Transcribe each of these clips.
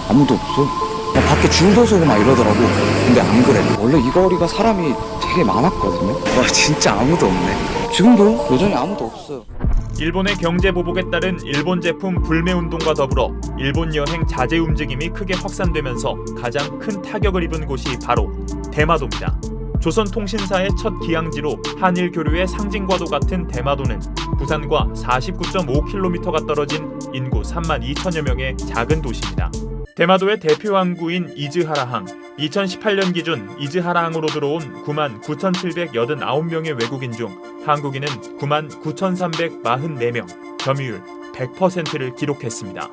아무도 없어. 밖에 줄도 서고 막 이러더라고. 근데 안 그래. 원래 이 거리가 사람이 되게 많았거든요. 와, 진짜 아무도 없네. 지금도 여전히 아무도 없어요. 일본의 경제 보복에 따른 일본 제품 불매 운동과 더불어 일본 여행 자제 움직임이 크게 확산되면서 가장 큰 타격을 입은 곳이 바로 대마도입니다. 조선통신사의 첫 기항지로 한일 교류의 상징과도 같은 대마도는 부산과 49.5km가 떨어진 인구 3만 2천여 명의 작은 도시입니다. 대마도의 대표 항구인 이즈하라항, 2018년 기준 이즈하라항으로 들어온 9만 9,789명의 외국인 중 한국인은 9만 9,344명, 점유율 100%를 기록했습니다.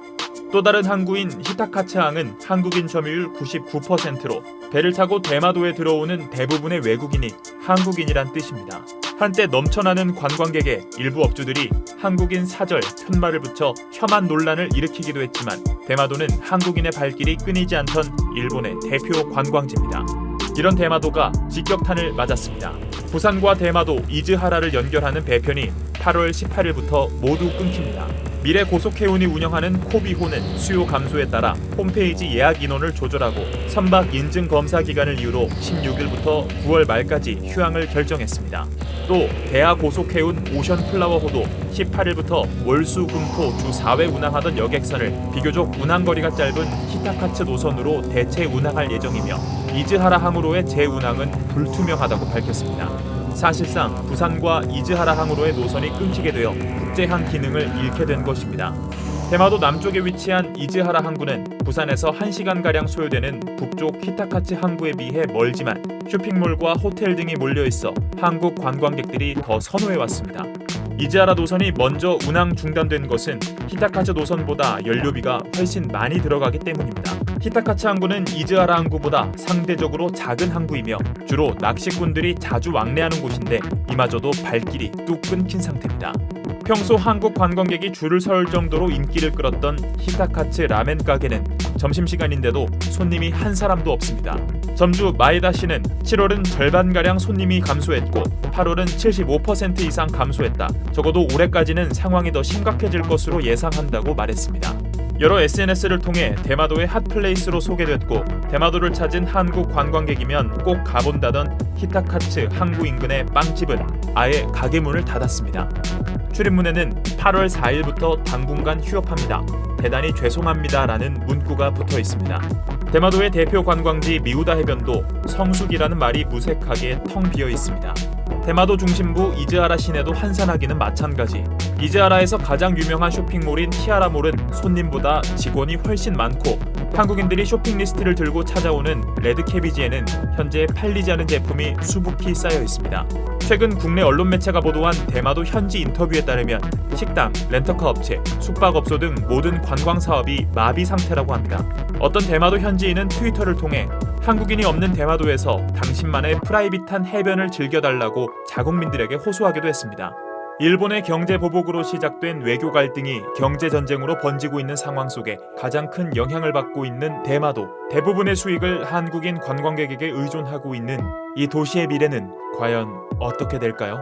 또 다른 항구인 히타카츠항은 한국인 점유율 99%로 배를 타고 대마도에 들어오는 대부분의 외국인이 한국인이란 뜻입니다. 한때 넘쳐나는 관광객에 일부 업주들이 한국인 사절, 편말을 붙여 혐한 논란을 일으키기도 했지만 대마도는 한국인의 발길이 끊이지 않던 일본의 대표 관광지입니다. 이런 대마도가 직격탄을 맞았습니다. 부산과 대마도, 이즈하라를 연결하는 배편이 8월 18일부터 모두 끊깁니다. 미래고속해운이 운영하는 코비호는 수요 감소에 따라 홈페이지 예약 인원을 조절하고 선박 인증 검사 기간을 이유로 16일부터 9월 말까지 휴항을 결정했습니다. 또 대하고속해운 오션플라워호도 18일부터 월, 수, 금, 토 주 4회 운항하던 여객선을 비교적 운항거리가 짧은 히타카츠 노선으로 대체 운항할 예정이며 이즈하라 항으로의 재운항은 불투명하다고 밝혔습니다. 사실상 부산과 이즈하라 항으로의 노선이 끊기게 되어 국제항 기능을 잃게 된 것입니다. 대마도 남쪽에 위치한 이즈하라 항구는 부산에서 1시간가량 소요되는 북쪽 히타카츠 항구에 비해 멀지만 쇼핑몰과 호텔 등이 몰려있어 한국 관광객들이 더 선호해왔습니다. 이즈하라 노선이 먼저 운항 중단된 것은 히타카츠 노선보다 연료비가 훨씬 많이 들어가기 때문입니다. 히타카츠 항구는 이즈하라 항구보다 상대적으로 작은 항구이며 주로 낚시꾼들이 자주 왕래하는 곳인데 이마저도 발길이 뚝 끊긴 상태입니다. 평소 한국 관광객이 줄을 설 정도로 인기를 끌었던 히타카츠 라멘 가게는 점심시간인데도 손님이 한 사람도 없습니다. 점주 마에다 씨는 7월은 절반가량 손님이 감소했고 8월은 75% 이상 감소했다. 적어도 올해까지는 상황이 더 심각해질 것으로 예상한다고 말했습니다. 여러 SNS를 통해 대마도의 핫플레이스로 소개됐고 대마도를 찾은 한국 관광객이면 꼭 가본다던 히타카츠 항구 인근의 빵집은 아예 가게 문을 닫았습니다. 출입문에는 8월 4일부터 당분간 휴업합니다. 대단히 죄송합니다라는 문구가 붙어 있습니다. 대마도의 대표 관광지 미우다 해변도 성수기라는 말이 무색하게 텅 비어 있습니다. 대마도 중심부 이즈하라 시내도 한산하기는 마찬가지. 이즈하라에서 가장 유명한 쇼핑몰인 티아라몰은 손님보다 직원이 훨씬 많고 한국인들이 쇼핑 리스트를 들고 찾아오는 레드캐비지에는 현재 팔리지 않은 제품이 수북히 쌓여 있습니다. 최근 국내 언론 매체가 보도한 대마도 현지 인터뷰에 따르면 식당, 렌터카 업체, 숙박업소 등 모든 관광 사업이 마비 상태라고 합니다. 어떤 대마도 현지인은 트위터를 통해 한국인이 없는 대마도에서 당신만의 프라이빗한 해변을 즐겨달라고 자국민들에게 호소하기도 했습니다. 일본의 경제 보복으로 시작된 외교 갈등이 경제 전쟁으로 번지고 있는 상황 속에 가장 큰 영향을 받고 있는 대마도. 대부분의 수익을 한국인 관광객에게 의존하고 있는 이 도시의 미래는 과연 어떻게 될까요?